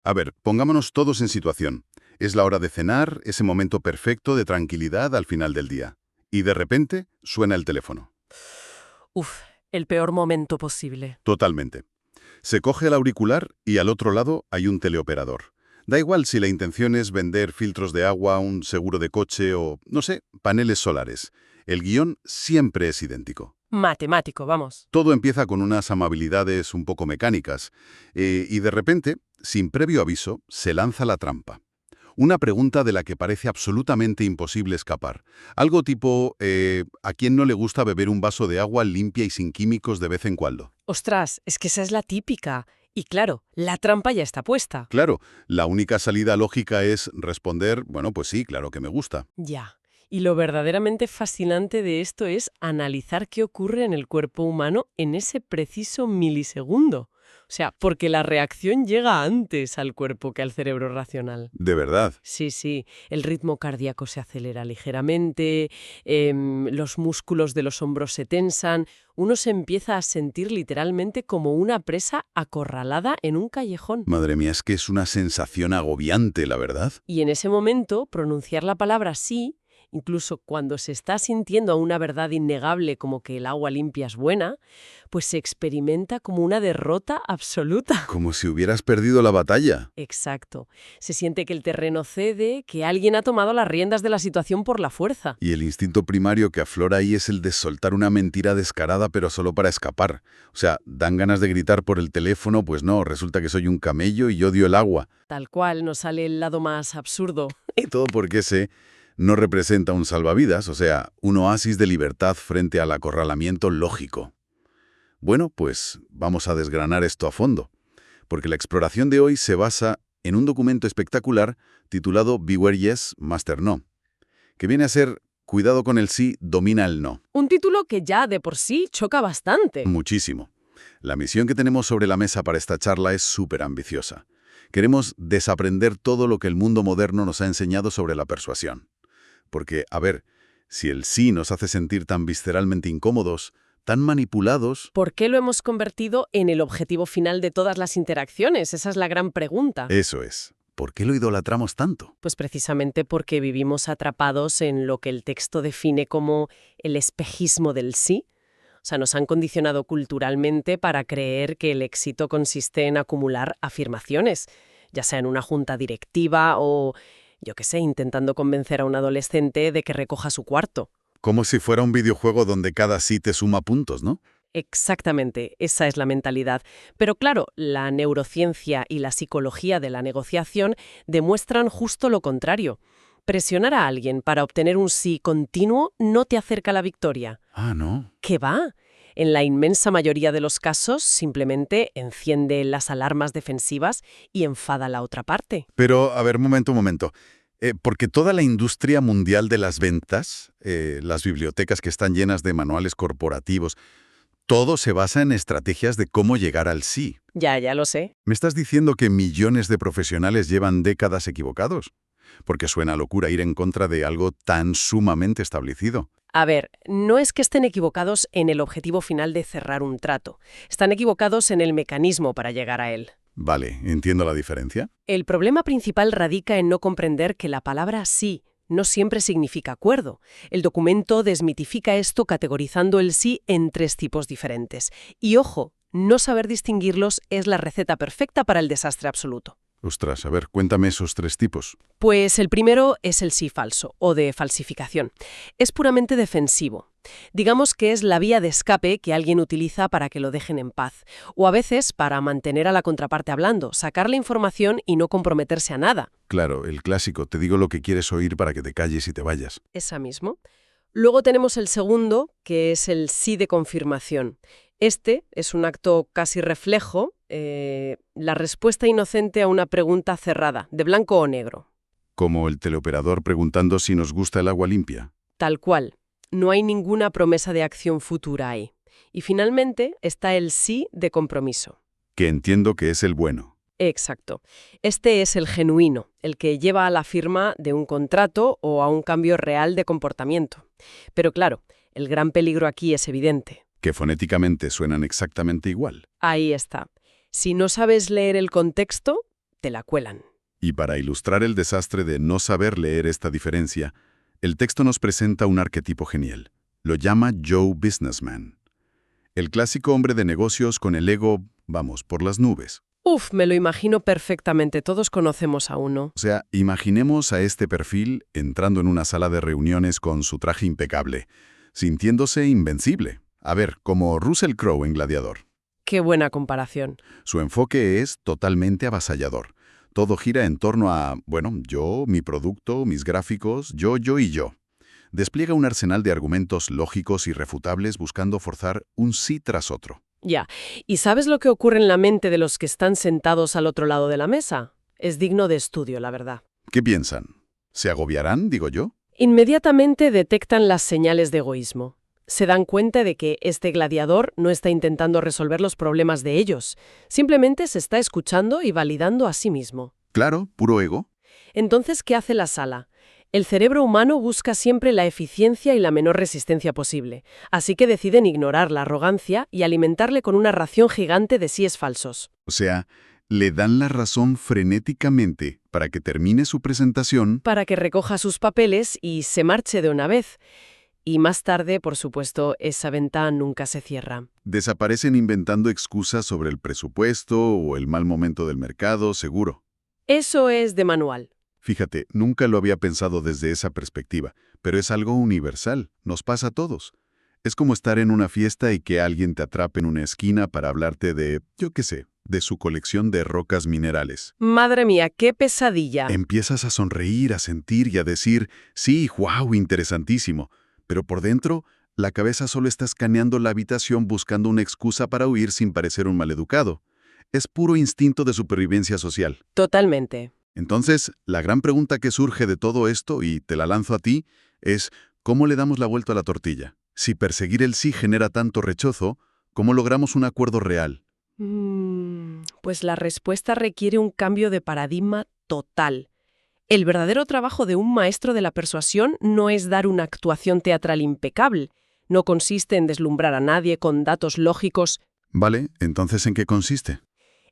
A ver, pongámonos todos en situación. Es la hora de cenar, ese momento perfecto de tranquilidad al final del día. Y de repente suena el teléfono. Uf, el peor momento posible. Totalmente. Se coge el auricular y al otro lado hay un teleoperador. Da igual si la intención es vender filtros de agua, un seguro de coche o, no sé, paneles solares. El guión siempre es idéntico. Matemático, vamos. Todo empieza con unas amabilidades un poco mecánicas y de repente, sin previo aviso, se lanza la trampa. Una pregunta de la que parece absolutamente imposible escapar. Algo tipo, ¿a quién no le gusta beber un vaso de agua limpia y sin químicos de vez en cuando? Ostras, es que esa es la típica. Y claro, la trampa ya está puesta. Claro, la única salida lógica es responder, bueno, pues sí, claro que me gusta. Ya. Y lo verdaderamente fascinante de esto es analizar qué ocurre en el cuerpo humano en ese preciso milisegundo. O sea, porque la reacción llega antes al cuerpo que al cerebro racional. De verdad. Sí, sí, el ritmo cardíaco se acelera ligeramente, los músculos de los hombros se tensan, uno se empieza a sentir literalmente como una presa acorralada en un callejón. Madre mía, es que es una sensación agobiante, la verdad. Y en ese momento, pronunciar la palabra sí, incluso cuando se está sintiendo a una verdad innegable como que el agua limpia es buena, pues se experimenta como una derrota absoluta. Como si hubieras perdido la batalla. Exacto. Se siente que el terreno cede, que alguien ha tomado las riendas de la situación por la fuerza. Y el instinto primario que aflora ahí es el de soltar una mentira descarada pero solo para escapar. O sea, dan ganas de gritar por el teléfono, pues no, resulta que soy un camello y odio el agua. Tal cual nos sale el lado más absurdo. Y todo porque ese no representa un salvavidas, o sea, un oasis de libertad frente al acorralamiento lógico. Bueno, pues vamos a desgranar esto a fondo, porque la exploración de hoy se basa en un documento espectacular titulado Beware Yes, Master No, que viene a ser Cuidado con el sí, domina el no. Un título que ya de por sí choca bastante. Muchísimo. La misión que tenemos sobre la mesa para esta charla es súper ambiciosa. Queremos desaprender todo lo que el mundo moderno nos ha enseñado sobre la persuasión. Porque, a ver, si el sí nos hace sentir tan visceralmente incómodos, tan manipulados... ¿Por qué lo hemos convertido en el objetivo final de todas las interacciones? Esa es la gran pregunta. Eso es. ¿Por qué lo idolatramos tanto? Pues precisamente porque vivimos atrapados en lo que el texto define como el espejismo del sí. O sea, nos han condicionado culturalmente para creer que el éxito consiste en acumular afirmaciones, ya sea en una junta directiva o, yo qué sé, intentando convencer a un adolescente de que recoja su cuarto. Como si fuera un videojuego donde cada sí te suma puntos, ¿no? Exactamente, esa es la mentalidad. Pero claro, la neurociencia y la psicología de la negociación demuestran justo lo contrario. Presionar a alguien para obtener un sí continuo no te acerca a la victoria. Ah, ¿no? ¿Qué va? En la inmensa mayoría de los casos, simplemente enciende las alarmas defensivas y enfada a la otra parte. Pero, a ver, momento. Porque toda la industria mundial de las ventas, las bibliotecas que están llenas de manuales corporativos, todo se basa en estrategias de cómo llegar al sí. Ya lo sé. ¿Me estás diciendo que millones de profesionales llevan décadas equivocados? Porque suena a locura ir en contra de algo tan sumamente establecido. A ver, no es que estén equivocados en el objetivo final de cerrar un trato. Están equivocados en el mecanismo para llegar a él. Vale, entiendo la diferencia. El problema principal radica en no comprender que la palabra sí no siempre significa acuerdo. El documento desmitifica esto categorizando el sí en 3 tipos diferentes. Y ojo, no saber distinguirlos es la receta perfecta para el desastre absoluto. Ostras, a ver, cuéntame esos 3 tipos. Pues el primero es el sí falso, o de falsificación. Es puramente defensivo. Digamos que es la vía de escape que alguien utiliza para que lo dejen en paz, o a veces para mantener a la contraparte hablando, sacar la información y no comprometerse a nada. Claro, el clásico, te digo lo que quieres oír para que te calles y te vayas. Esa mismo. Luego tenemos el segundo, que es el sí de confirmación. Este es un acto casi reflejo, la respuesta inocente a una pregunta cerrada, de blanco o negro. Como el teleoperador preguntando si nos gusta el agua limpia. Tal cual. No hay ninguna promesa de acción futura ahí. Y finalmente está el sí de compromiso. Que entiendo que es el bueno. Exacto. Este es el genuino, el que lleva a la firma de un contrato o a un cambio real de comportamiento. Pero claro, el gran peligro aquí es evidente. Que fonéticamente suenan exactamente igual. Ahí está. Si no sabes leer el contexto, te la cuelan. Y para ilustrar el desastre de no saber leer esta diferencia, el texto nos presenta un arquetipo genial. Lo llama Joe Businessman. El clásico hombre de negocios con el ego, vamos, por las nubes. Uf, me lo imagino perfectamente, todos conocemos a uno. O sea, imaginemos a este perfil entrando en una sala de reuniones con su traje impecable, sintiéndose invencible. A ver, como Russell Crowe en Gladiador. Qué buena comparación. Su enfoque es totalmente avasallador. Todo gira en torno a, bueno, yo, mi producto, mis gráficos, yo y yo. Despliega un arsenal de argumentos lógicos y refutables buscando forzar un sí tras otro. Ya. ¿Y sabes lo que ocurre en la mente de los que están sentados al otro lado de la mesa? Es digno de estudio, la verdad. ¿Qué piensan? ¿Se agobiarán, digo yo? Inmediatamente detectan las señales de egoísmo. Se dan cuenta de que este gladiador no está intentando resolver los problemas de ellos. Simplemente se está escuchando y validando a sí mismo. Claro, puro ego. Entonces, ¿qué hace la sala? El cerebro humano busca siempre la eficiencia y la menor resistencia posible, así que deciden ignorar la arrogancia y alimentarle con una ración gigante de síes falsos. O sea, le dan la razón frenéticamente para que termine su presentación. Para que recoja sus papeles y se marche de una vez. Y más tarde, por supuesto, esa venta nunca se cierra. Desaparecen inventando excusas sobre el presupuesto o el mal momento del mercado, seguro. Eso es de manual. Fíjate, nunca lo había pensado desde esa perspectiva, pero es algo universal, nos pasa a todos. Es como estar en una fiesta y que alguien te atrape en una esquina para hablarte de, yo qué sé, de su colección de rocas minerales. Madre mía, qué pesadilla. Empiezas a sonreír, a sentir y a decir, sí, wow, interesantísimo. Pero por dentro, la cabeza solo está escaneando la habitación buscando una excusa para huir sin parecer un maleducado. Es puro instinto de supervivencia social. Totalmente. Entonces, la gran pregunta que surge de todo esto, y te la lanzo a ti, es ¿cómo le damos la vuelta a la tortilla? Si perseguir el sí genera tanto rechazo, ¿cómo logramos un acuerdo real? Pues la respuesta requiere un cambio de paradigma total. El verdadero trabajo de un maestro de la persuasión no es dar una actuación teatral impecable. No consiste en deslumbrar a nadie con datos lógicos. Vale, entonces ¿en qué consiste?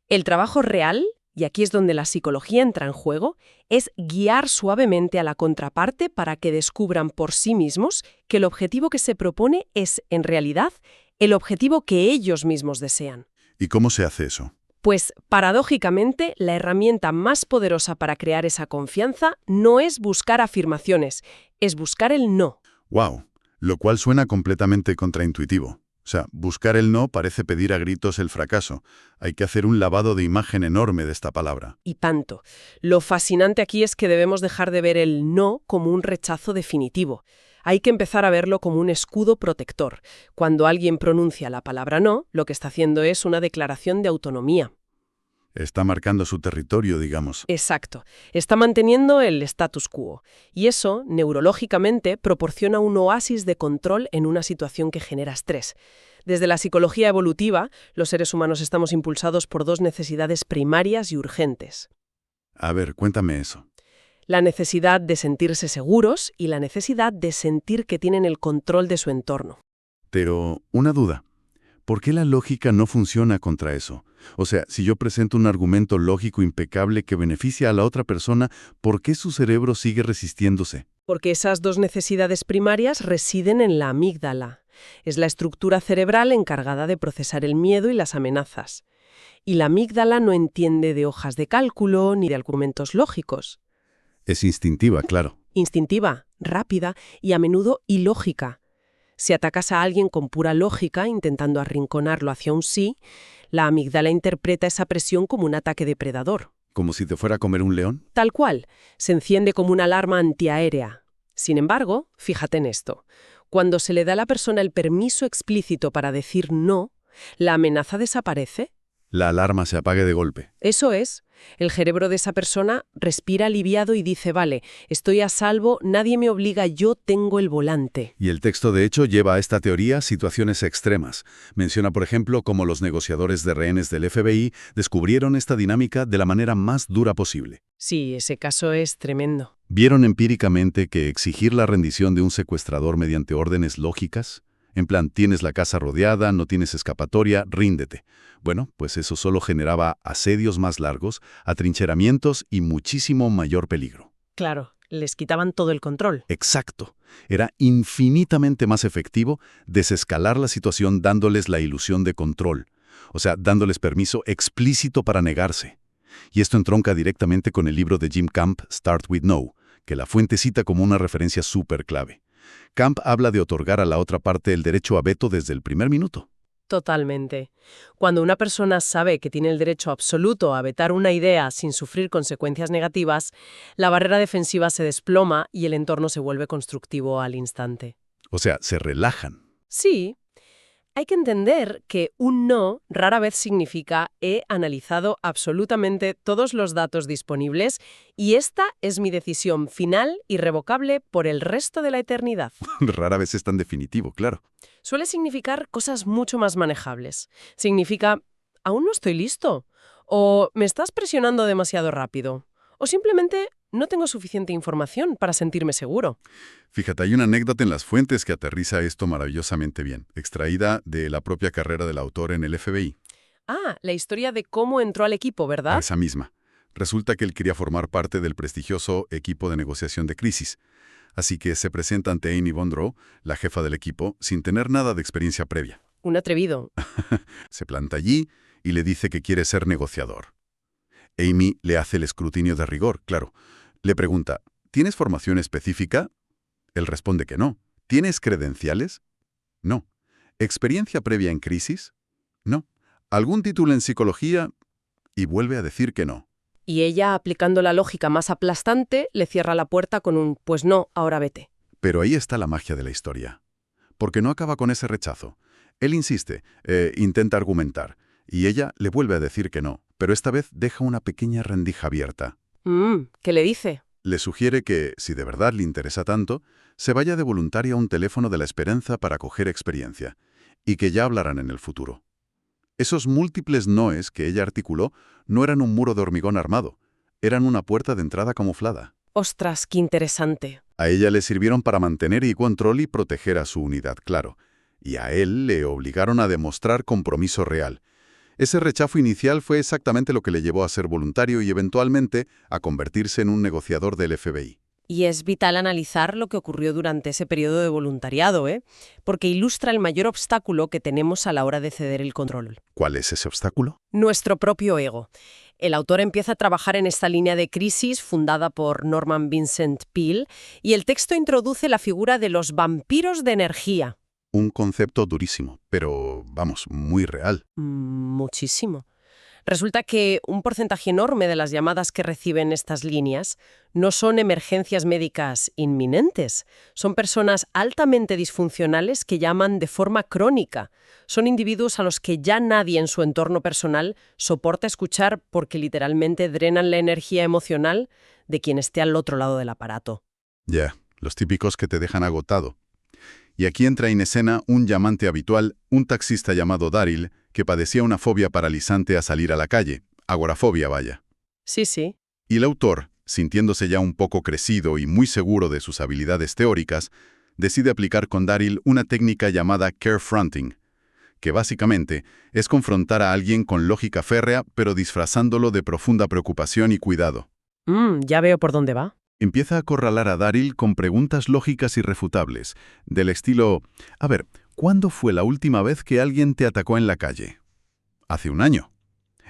El trabajo real, y aquí es donde la psicología entra en juego, es guiar suavemente a la contraparte para que descubran por sí mismos que el objetivo que se propone es, en realidad, el objetivo que ellos mismos desean. ¿Y cómo se hace eso? Pues, paradójicamente, la herramienta más poderosa para crear esa confianza no es buscar afirmaciones, es buscar el no. ¡Wow! Lo cual suena completamente contraintuitivo. O sea, buscar el no parece pedir a gritos el fracaso. Hay que hacer un lavado de imagen enorme de esta palabra. Y tanto. Lo fascinante aquí es que debemos dejar de ver el no como un rechazo definitivo. Hay que empezar a verlo como un escudo protector. Cuando alguien pronuncia la palabra no, lo que está haciendo es una declaración de autonomía. Está marcando su territorio, digamos. Exacto. Está manteniendo el status quo. Y eso, neurológicamente, proporciona un oasis de control en una situación que genera estrés. Desde la psicología evolutiva, los seres humanos estamos impulsados por dos necesidades primarias y urgentes. A ver, cuéntame eso. La necesidad de sentirse seguros y la necesidad de sentir que tienen el control de su entorno. Pero, una duda. ¿Por qué la lógica no funciona contra eso? O sea, si yo presento un argumento lógico impecable que beneficia a la otra persona, ¿por qué su cerebro sigue resistiéndose? Porque esas dos necesidades primarias residen en la amígdala. Es la estructura cerebral encargada de procesar el miedo y las amenazas. Y la amígdala no entiende de hojas de cálculo ni de argumentos lógicos. Es instintiva, claro. Instintiva, rápida y a menudo ilógica. Si atacas a alguien con pura lógica, intentando arrinconarlo hacia un sí, la amígdala interpreta esa presión como un ataque depredador. ¿Como si te fuera a comer un león? Tal cual, se enciende como una alarma antiaérea. Sin embargo, fíjate en esto. Cuando se le da a la persona el permiso explícito para decir no, la amenaza desaparece. La alarma se apague de golpe. Eso es. El cerebro de esa persona respira aliviado y dice, vale, estoy a salvo, nadie me obliga, yo tengo el volante. Y el texto, de hecho, lleva a esta teoría situaciones extremas. Menciona, por ejemplo, cómo los negociadores de rehenes del FBI descubrieron esta dinámica de la manera más dura posible. Sí, ese caso es tremendo. Vieron empíricamente que exigir la rendición de un secuestrador mediante órdenes lógicas, En plan, tienes la casa rodeada, no tienes escapatoria, ríndete. Bueno, pues eso solo generaba asedios más largos, atrincheramientos y muchísimo mayor peligro. Claro, les quitaban todo el control. Exacto. Era infinitamente más efectivo desescalar la situación dándoles la ilusión de control. O sea, dándoles permiso explícito para negarse. Y esto entronca directamente con el libro de Jim Camp, Start with No, que la fuente cita como una referencia súper clave. Camp habla de otorgar a la otra parte el derecho a veto desde el primer minuto. Totalmente. Cuando una persona sabe que tiene el derecho absoluto a vetar una idea sin sufrir consecuencias negativas, la barrera defensiva se desploma y el entorno se vuelve constructivo al instante. O sea, se relajan. Sí, hay que entender que un no rara vez significa he analizado absolutamente todos los datos disponibles y esta es mi decisión final irrevocable por el resto de la eternidad. Rara vez es tan definitivo, claro. Suele significar cosas mucho más manejables. Significa, aún no estoy listo, o me estás presionando demasiado rápido, o simplemente no tengo suficiente información para sentirme seguro. Fíjate, hay una anécdota en las fuentes que aterriza esto maravillosamente bien, extraída de la propia carrera del autor en el FBI. Ah, la historia de cómo entró al equipo, ¿verdad? Esa misma. Resulta que él quería formar parte del prestigioso equipo de negociación de crisis. Así que se presenta ante Amy Bondrow, la jefa del equipo, sin tener nada de experiencia previa. Un atrevido. Se planta allí y le dice que quiere ser negociador. Amy le hace el escrutinio de rigor, claro. Le pregunta, ¿tienes formación específica? Él responde que no. ¿Tienes credenciales? No. ¿Experiencia previa en crisis? No. ¿Algún título en psicología? Y vuelve a decir que no. Y ella, aplicando la lógica más aplastante, le cierra la puerta con un «pues no, ahora vete». Pero ahí está la magia de la historia. Porque no acaba con ese rechazo. Él insiste, intenta argumentar, y ella le vuelve a decir que no, pero esta vez deja una pequeña rendija abierta. ¿Qué le dice? Le sugiere que, si de verdad le interesa tanto, se vaya de voluntaria a un teléfono de la esperanza para coger experiencia, y que ya hablarán en el futuro. Esos múltiples noes que ella articuló no eran un muro de hormigón armado, eran una puerta de entrada camuflada. Ostras, qué interesante. A ella le sirvieron para mantener y control y proteger a su unidad, claro, y a él le obligaron a demostrar compromiso real. Ese rechazo inicial fue exactamente lo que le llevó a ser voluntario y eventualmente a convertirse en un negociador del FBI. Y es vital analizar lo que ocurrió durante ese periodo de voluntariado, porque ilustra el mayor obstáculo que tenemos a la hora de ceder el control. ¿Cuál es ese obstáculo? Nuestro propio ego. El autor empieza a trabajar en esta línea de crisis fundada por Norman Vincent Peale y el texto introduce la figura de los vampiros de energía. Un concepto durísimo, pero, vamos, muy real. Muchísimo. Resulta que un porcentaje enorme de las llamadas que reciben estas líneas no son emergencias médicas inminentes, son personas altamente disfuncionales que llaman de forma crónica. Son individuos a los que ya nadie en su entorno personal soporta escuchar porque literalmente drenan la energía emocional de quien esté al otro lado del aparato. Ya, los típicos que te dejan agotado. Y aquí entra en escena un llamante habitual, un taxista llamado Daryl, que padecía una fobia paralizante a salir a la calle, agorafobia vaya. Sí, sí. Y el autor, sintiéndose ya un poco crecido y muy seguro de sus habilidades teóricas, decide aplicar con Daryl una técnica llamada carefronting, que básicamente es confrontar a alguien con lógica férrea, pero disfrazándolo de profunda preocupación y cuidado. Ya veo por dónde va. Empieza a acorralar a Daryl con preguntas lógicas irrefutables, del estilo, a ver, ¿cuándo fue la última vez que alguien te atacó en la calle? Hace un año.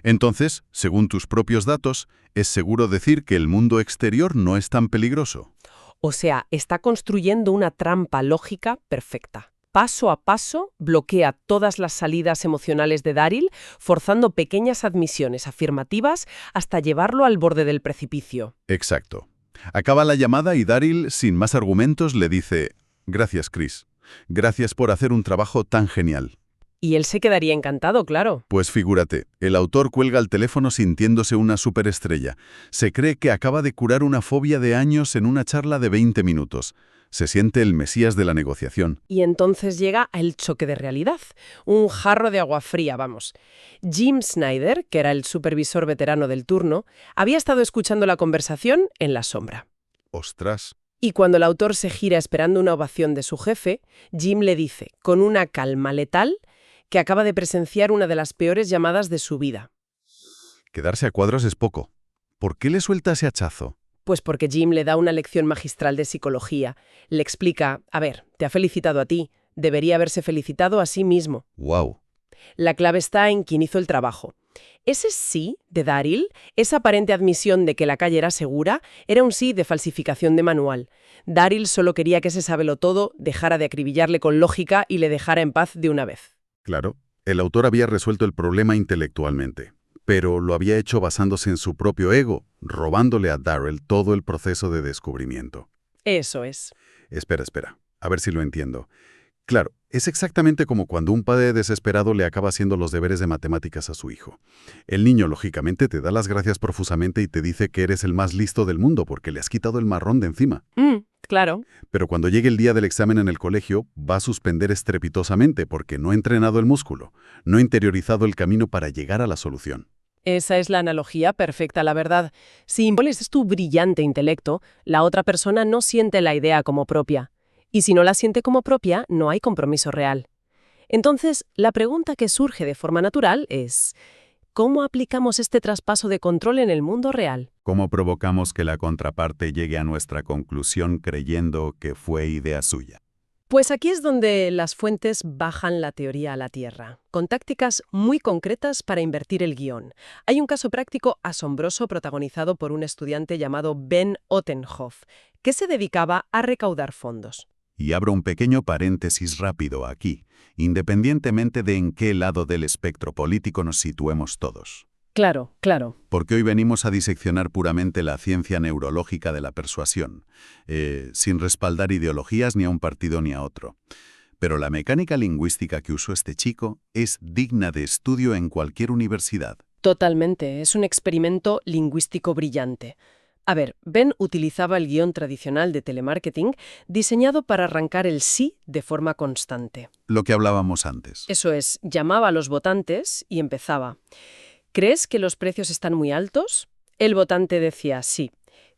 Entonces, según tus propios datos, es seguro decir que el mundo exterior no es tan peligroso. O sea, está construyendo una trampa lógica perfecta. Paso a paso, bloquea todas las salidas emocionales de Daryl, forzando pequeñas admisiones afirmativas hasta llevarlo al borde del precipicio. Exacto. Acaba la llamada y Daryl, sin más argumentos, le dice, «Gracias, Chris. Gracias por hacer un trabajo tan genial». Y él se quedaría encantado, claro. Pues figúrate, el autor cuelga el teléfono sintiéndose una superestrella. Se cree que acaba de curar una fobia de años en una charla de 20 minutos. Se siente el mesías de la negociación. Y entonces llega el choque de realidad. Un jarro de agua fría, vamos. Jim Snyder, que era el supervisor veterano del turno, había estado escuchando la conversación en la sombra. ¡Ostras! Y cuando el autor se gira esperando una ovación de su jefe, Jim le dice, con una calma letal, que acaba de presenciar una de las peores llamadas de su vida. Quedarse a cuadros es poco. ¿Por qué le suelta ese hachazo? Pues porque Jim le da una lección magistral de psicología. Le explica, a ver, te ha felicitado a ti, debería haberse felicitado a sí mismo. ¡Wow! La clave está en quién hizo el trabajo. Ese sí de Daryl, esa aparente admisión de que la calle era segura, era un sí de falsificación de manual. Daryl solo quería que ese sabelotodo dejara de acribillarle con lógica y le dejara en paz de una vez. Claro, el autor había resuelto el problema intelectualmente, pero lo había hecho basándose en su propio ego, robándole a Daryl todo el proceso de descubrimiento. Eso es. Espera, a ver si lo entiendo. Claro, es exactamente como cuando un padre desesperado le acaba haciendo los deberes de matemáticas a su hijo. El niño, lógicamente, te da las gracias profusamente y te dice que eres el más listo del mundo porque le has quitado el marrón de encima. Claro. Pero cuando llegue el día del examen en el colegio, va a suspender estrepitosamente porque no ha entrenado el músculo, no ha interiorizado el camino para llegar a la solución. Esa es la analogía perfecta, la verdad. Si impones tu brillante intelecto, la otra persona no siente la idea como propia. Y si no la siente como propia, no hay compromiso real. Entonces, la pregunta que surge de forma natural es, ¿cómo aplicamos este traspaso de control en el mundo real? ¿Cómo provocamos que la contraparte llegue a nuestra conclusión creyendo que fue idea suya? Pues aquí es donde las fuentes bajan la teoría a la tierra, con tácticas muy concretas para invertir el guión. Hay un caso práctico asombroso protagonizado por un estudiante llamado Ben Ottenhoff, que se dedicaba a recaudar fondos. Y abro un pequeño paréntesis rápido aquí, independientemente de en qué lado del espectro político nos situemos todos. Claro. Porque hoy venimos a diseccionar puramente la ciencia neurológica de la persuasión, sin respaldar ideologías ni a un partido ni a otro. Pero la mecánica lingüística que usó este chico es digna de estudio en cualquier universidad. Totalmente, es un experimento lingüístico brillante. A ver, Ben utilizaba el guión tradicional de telemarketing diseñado para arrancar el sí de forma constante. Lo que hablábamos antes. Eso es, llamaba a los votantes y empezaba. ¿Crees que los precios están muy altos? El votante decía sí.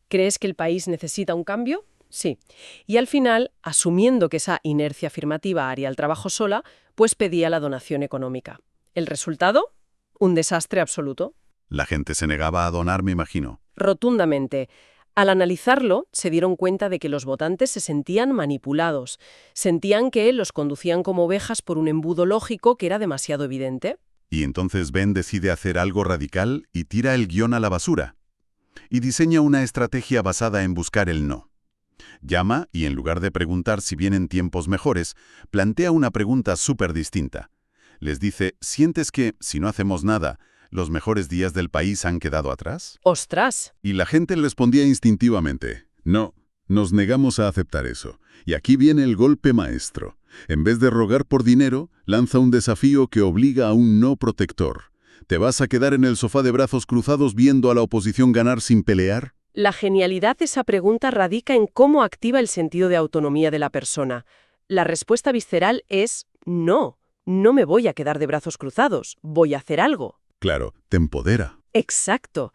¿Crees que el país necesita un cambio? Sí. Y al final, asumiendo que esa inercia afirmativa haría el trabajo sola, pues pedía la donación económica. ¿El resultado? Un desastre absoluto. La gente se negaba a donar, me imagino. Rotundamente. Al analizarlo, se dieron cuenta de que los votantes se sentían manipulados. Sentían que los conducían como ovejas por un embudo lógico que era demasiado evidente. Y entonces Ben decide hacer algo radical y tira el guión a la basura. Y diseña una estrategia basada en buscar el no. Llama y en lugar de preguntar si vienen tiempos mejores, plantea una pregunta súper distinta. Les dice, ¿sientes que, si no hacemos nada, los mejores días del país han quedado atrás? ¡Ostras! Y la gente le respondía instintivamente, no, nos negamos a aceptar eso. Y aquí viene el golpe maestro. En vez de rogar por dinero, lanza un desafío que obliga a un no protector. ¿Te vas a quedar en el sofá de brazos cruzados viendo a la oposición ganar sin pelear? La genialidad de esa pregunta radica en cómo activa el sentido de autonomía de la persona. La respuesta visceral es no, no me voy a quedar de brazos cruzados, voy a hacer algo. Claro, te empodera. Exacto.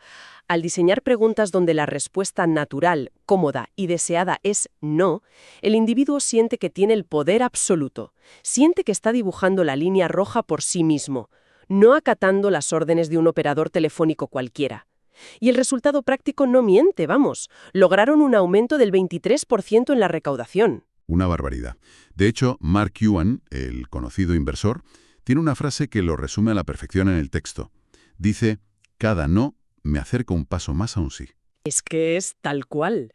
Al diseñar preguntas donde la respuesta natural, cómoda y deseada es no, el individuo siente que tiene el poder absoluto, siente que está dibujando la línea roja por sí mismo, no acatando las órdenes de un operador telefónico cualquiera. Y el resultado práctico no miente, vamos, lograron un aumento del 23% en la recaudación. Una barbaridad. De hecho, Mark Cuban, el conocido inversor, tiene una frase que lo resume a la perfección en el texto. Dice, cada no me acerca un paso más a un sí. Es que es tal cual.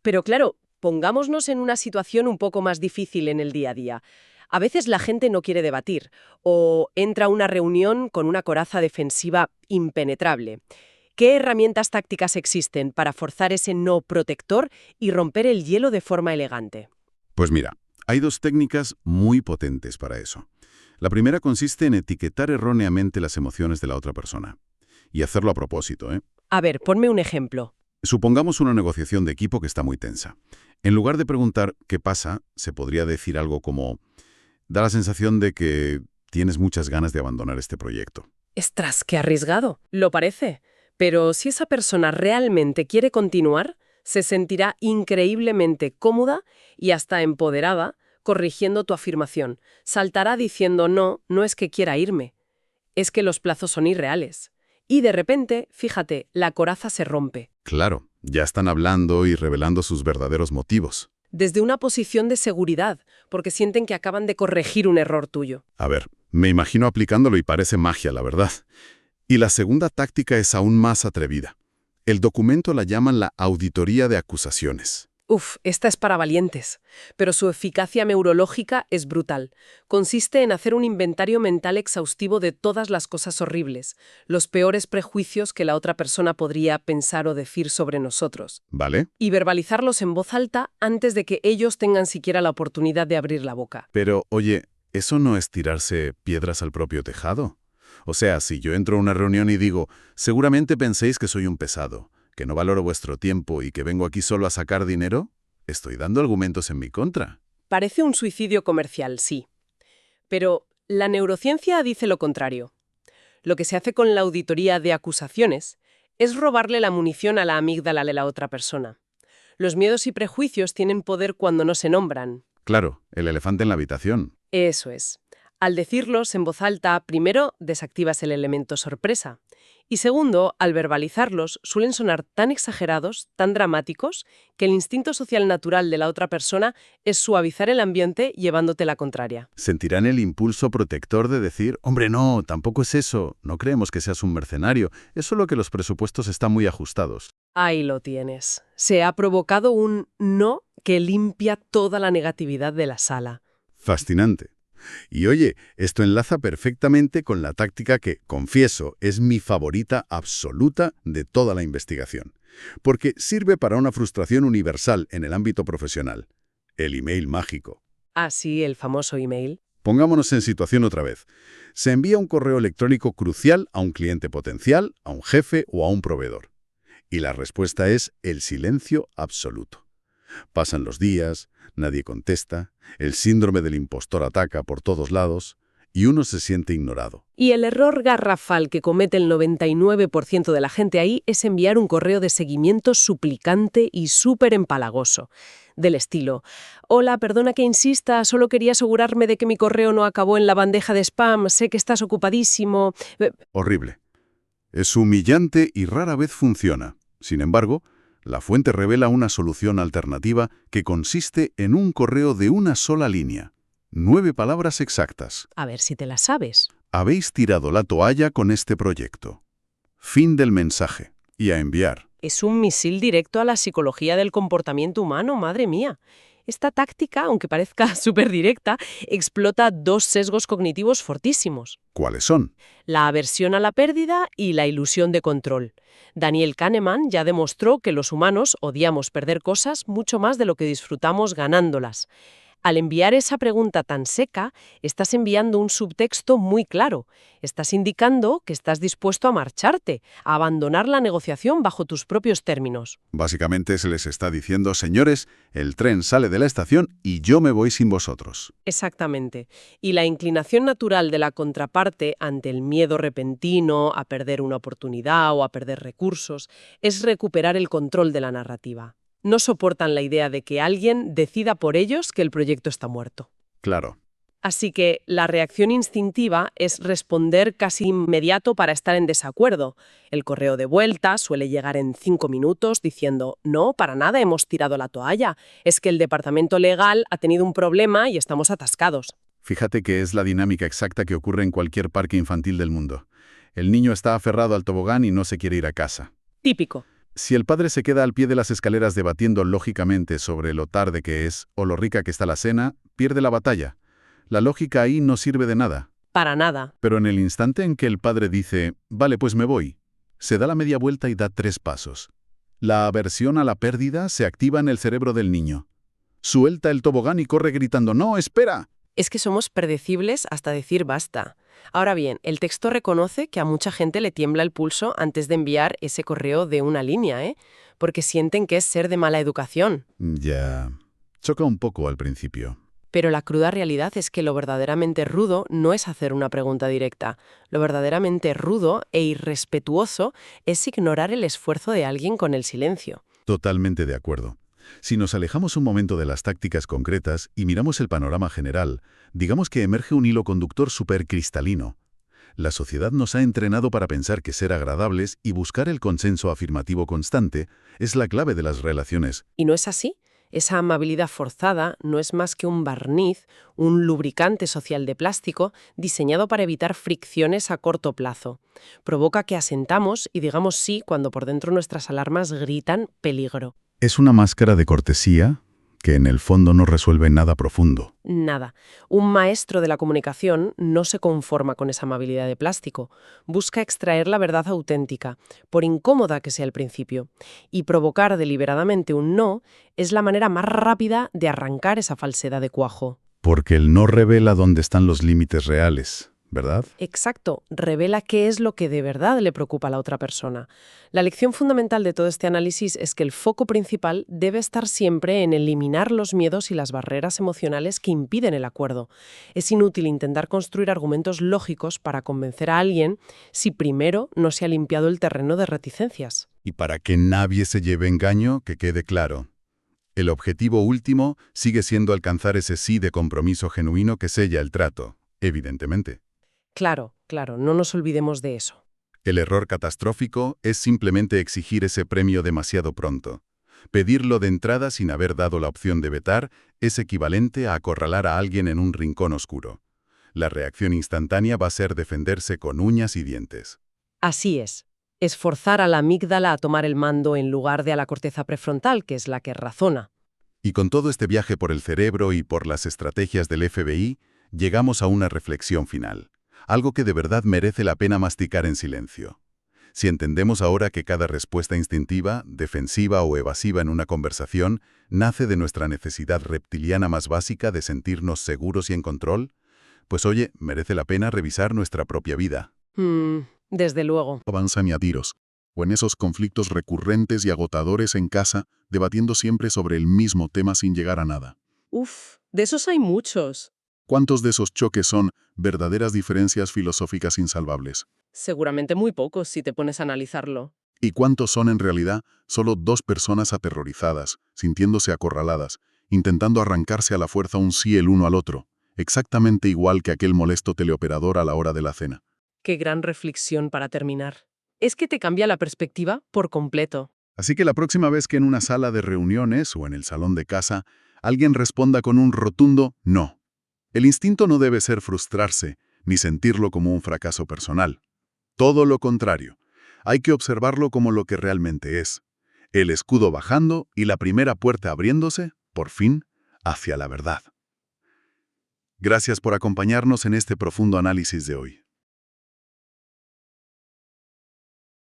Pero claro, pongámonos en una situación un poco más difícil en el día a día. A veces la gente no quiere debatir o entra a una reunión con una coraza defensiva impenetrable. ¿Qué herramientas tácticas existen para forzar ese no protector y romper el hielo de forma elegante? Pues mira, hay dos técnicas muy potentes para eso. La primera consiste en etiquetar erróneamente las emociones de la otra persona. Y hacerlo a propósito, ¿eh? A ver, ponme un ejemplo. Supongamos una negociación de equipo que está muy tensa. En lugar de preguntar qué pasa, se podría decir algo como, da la sensación de que tienes muchas ganas de abandonar este proyecto. ¡Ostras, qué arriesgado! Lo parece. Pero si esa persona realmente quiere continuar, Se sentirá increíblemente cómoda y hasta empoderada corrigiendo tu afirmación. Saltará diciendo no, no es que quiera irme, es que los plazos son irreales. Y de repente, fíjate, la coraza se rompe. Claro, ya están hablando y revelando sus verdaderos motivos. Desde una posición de seguridad, porque sienten que acaban de corregir un error tuyo. A ver, me imagino aplicándolo y parece magia, la verdad. Y la segunda táctica es aún más atrevida. El documento la llaman la auditoría de acusaciones. Uf, esta es para valientes, pero su eficacia neurológica es brutal. Consiste en hacer un inventario mental exhaustivo de todas las cosas horribles, los peores prejuicios que la otra persona podría pensar o decir sobre nosotros, ¿Vale? y verbalizarlos en voz alta antes de que ellos tengan siquiera la oportunidad de abrir la boca. Pero, oye, ¿eso no es tirarse piedras al propio tejado? O sea, si yo entro a una reunión y digo, seguramente penséis que soy un pesado, que no valoro vuestro tiempo y que vengo aquí solo a sacar dinero, estoy dando argumentos en mi contra. Parece un suicidio comercial, sí. Pero la neurociencia dice lo contrario. Lo que se hace con la auditoría de acusaciones es robarle la munición a la amígdala de la otra persona. Los miedos y prejuicios tienen poder cuando no se nombran. Claro, el elefante en la habitación. Eso es. Al decirlos en voz alta, primero, desactivas el elemento sorpresa. Y segundo, al verbalizarlos, suelen sonar tan exagerados, tan dramáticos, que el instinto social natural de la otra persona es suavizar el ambiente llevándote la contraria. Sentirán el impulso protector de decir, hombre, no, tampoco es eso, no creemos que seas un mercenario, es solo que los presupuestos están muy ajustados. Ahí lo tienes. Se ha provocado un no que limpia toda la negatividad de la sala. Fascinante. Y oye, esto enlaza perfectamente con la táctica que, confieso, es mi favorita absoluta de toda la investigación, porque sirve para una frustración universal en el ámbito profesional: el email mágico. Ah, sí, el famoso email. Pongámonos en situación otra vez. Se envía un correo electrónico crucial a un cliente potencial, a un jefe o a un proveedor. Y la respuesta es el silencio absoluto. Pasan los días, nadie contesta, el síndrome del impostor ataca por todos lados y uno se siente ignorado. Y el error garrafal que comete el 99% de la gente ahí es enviar un correo de seguimiento suplicante y súper empalagoso. Del estilo: hola, perdona que insista, solo quería asegurarme de que mi correo no acabó en la bandeja de spam, sé que estás ocupadísimo. Horrible. Es humillante y rara vez funciona. Sin embargo, la fuente revela una solución alternativa que consiste en un correo de una sola línea. 9 palabras exactas. A ver si te la sabes. Habéis tirado la toalla con este proyecto. Fin del mensaje. Y a enviar. Es un misil directo a la psicología del comportamiento humano, madre mía. Esta táctica, aunque parezca súper directa, explota dos sesgos cognitivos fortísimos: ¿Cuáles son? la aversión a la pérdida y la ilusión de control. Daniel Kahneman ya demostró que los humanos odiamos perder cosas mucho más de lo que disfrutamos ganándolas. Al enviar esa pregunta tan seca, estás enviando un subtexto muy claro. Estás indicando que estás dispuesto a marcharte, a abandonar la negociación bajo tus propios términos. Básicamente se les está diciendo, señores, el tren sale de la estación y yo me voy sin vosotros. Exactamente. Y la inclinación natural de la contraparte ante el miedo repentino a perder una oportunidad o a perder recursos es recuperar el control de la narrativa. No soportan la idea de que alguien decida por ellos que el proyecto está muerto. Claro. Así que la reacción instintiva es responder casi inmediato para estar en desacuerdo. El correo de vuelta suele llegar en 5 minutos diciendo: no, para nada hemos tirado la toalla. Es que el departamento legal ha tenido un problema y estamos atascados. Fíjate que es la dinámica exacta que ocurre en cualquier parque infantil del mundo. El niño está aferrado al tobogán y no se quiere ir a casa. Típico. Si el padre se queda al pie de las escaleras debatiendo lógicamente sobre lo tarde que es o lo rica que está la cena, pierde la batalla. La lógica ahí no sirve de nada. Para nada. Pero en el instante en que el padre dice, vale, pues me voy, se da la media vuelta y da 3 pasos. La aversión a la pérdida se activa en el cerebro del niño. Suelta el tobogán y corre gritando, ¡no, espera! Es que somos predecibles hasta decir basta. Ahora bien, el texto reconoce que a mucha gente le tiembla el pulso antes de enviar ese correo de una línea, porque sienten que es ser de mala educación. Ya. Choca un poco al principio. Pero la cruda realidad es que lo verdaderamente rudo no es hacer una pregunta directa. Lo verdaderamente rudo e irrespetuoso es ignorar el esfuerzo de alguien con el silencio. Totalmente de acuerdo. Si nos alejamos un momento de las tácticas concretas y miramos el panorama general, digamos que emerge un hilo conductor supercristalino. La sociedad nos ha entrenado para pensar que ser agradables y buscar el consenso afirmativo constante es la clave de las relaciones. ¿Y no es así? Esa amabilidad forzada no es más que un barniz, un lubricante social de plástico diseñado para evitar fricciones a corto plazo. Provoca que asentamos y digamos sí cuando por dentro nuestras alarmas gritan peligro. Es una máscara de cortesía que en el fondo no resuelve nada profundo. Nada. Un maestro de la comunicación no se conforma con esa amabilidad de plástico. Busca extraer la verdad auténtica, por incómoda que sea al principio. Y provocar deliberadamente un no es la manera más rápida de arrancar esa falsedad de cuajo. Porque el no revela dónde están los límites reales, ¿verdad? Exacto, revela qué es lo que de verdad le preocupa a la otra persona. La lección fundamental de todo este análisis es que el foco principal debe estar siempre en eliminar los miedos y las barreras emocionales que impiden el acuerdo. Es inútil intentar construir argumentos lógicos para convencer a alguien si primero no se ha limpiado el terreno de reticencias. Y para que nadie se lleve engaño, que quede claro. El objetivo último sigue siendo alcanzar ese sí de compromiso genuino que sella el trato, evidentemente. Claro, no nos olvidemos de eso. El error catastrófico es simplemente exigir ese premio demasiado pronto. Pedirlo de entrada sin haber dado la opción de vetar es equivalente a acorralar a alguien en un rincón oscuro. La reacción instantánea va a ser defenderse con uñas y dientes. Así es. Esforzar a la amígdala a tomar el mando en lugar de a la corteza prefrontal, que es la que razona. Y con todo este viaje por el cerebro y por las estrategias del FBI, llegamos a una reflexión final. Algo que de verdad merece la pena masticar en silencio. Si entendemos ahora que cada respuesta instintiva, defensiva o evasiva en una conversación nace de nuestra necesidad reptiliana más básica de sentirnos seguros y en control, pues oye, merece la pena revisar nuestra propia vida. Desde luego. Avanzan y a tiros, o en esos conflictos recurrentes y agotadores en casa, debatiendo siempre sobre el mismo tema sin llegar a nada. Uf, de esos hay muchos. ¿Cuántos de esos choques son verdaderas diferencias filosóficas insalvables? Seguramente muy pocos si te pones a analizarlo. ¿Y cuántos son en realidad solo dos personas aterrorizadas, sintiéndose acorraladas, intentando arrancarse a la fuerza un sí el uno al otro, exactamente igual que aquel molesto teleoperador a la hora de la cena? Qué gran reflexión para terminar. Es que te cambia la perspectiva por completo. Así que la próxima vez que en una sala de reuniones o en el salón de casa alguien responda con un rotundo no, el instinto no debe ser frustrarse ni sentirlo como un fracaso personal. Todo lo contrario, hay que observarlo como lo que realmente es. El escudo bajando y la primera puerta abriéndose, por fin, hacia la verdad. Gracias por acompañarnos en este profundo análisis de hoy.